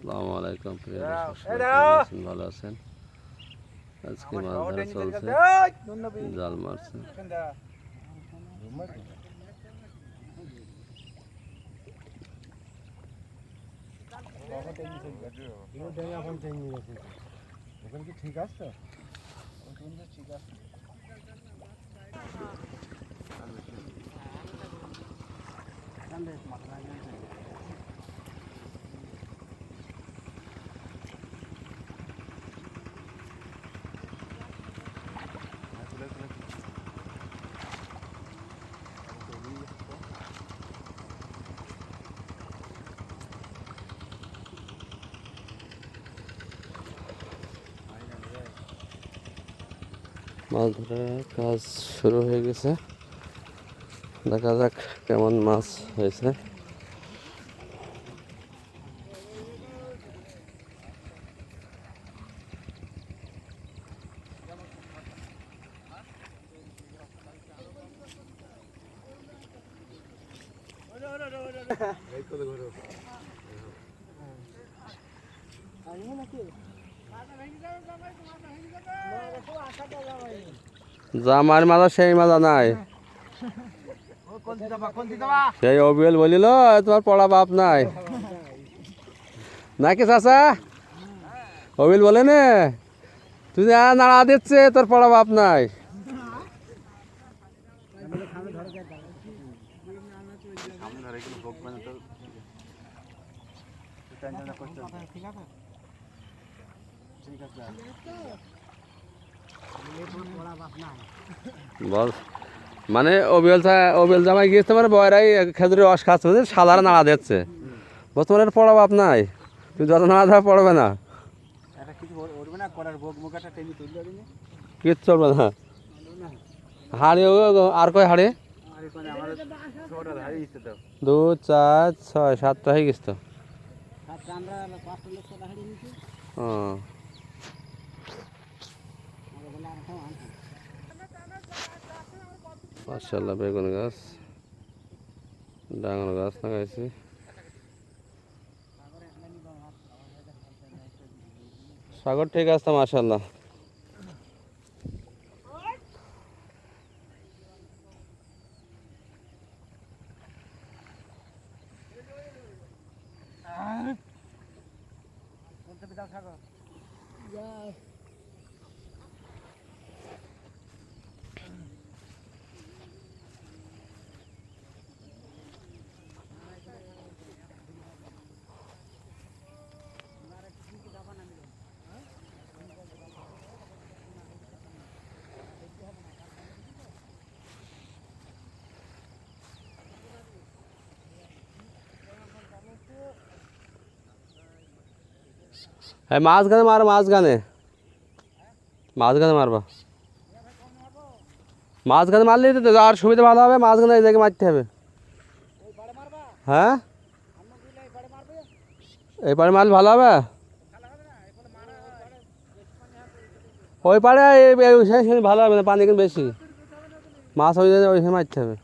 আসসালামু আলাইকুম প্রিয় দর্শক, কেমন আছেন? ভালো আছেন? আজকে মাছ ধরা চলছে, জাল মারছে। ঠিক আছে, ঠিক আছে। মাছ ধরার কাজ শুরু হয়ে গেছে, দেখা যাক কেমন মাছ হয়েছে। জামার মাজা সেই মাজা নাই, সেই অবিল বলিল তোমার পড়া বাপ নাই নাকি চাচা? অবিল বলে নে তুই নাড়া দিচ্ছে তোর পড়া বাপ নাই। বল মানে অবিল জামাই গিয়েছে মানে বয়রাই খেজুরের রস খাচ্ছে, সাধারণ নাড়া দিচ্ছে। বর্তমানে পড়া বাপ নাই, তুই যত নাড়া ধরা পড়বে না, কিচ্ছু চলবে না। হাড়ি আর কয় হাড়ি? 2, 4, 6, 7টা হয়ে গেছে তো। মাশাআল্লাহ বেগুন গাছ, ডাঙর গাছ লাগাইছি। সাগর ঠিক আছে তো, মাশাআল্লাহ। হ্যাঁ, মাঝখানে মারো, মাঝখানে মারবা, মাঝখানে মারলেই তো আর সুবিধা ভালো হবে। মাঝখানে এই জায়গায় মারতে হবে। হ্যাঁ, এই পাড়ে মারলে ভালো হবে। ওই পাড়ে ভালো হবে না, পানি কিন্তু বেশি, মাছ ওই ওইখানে মারতে হবে।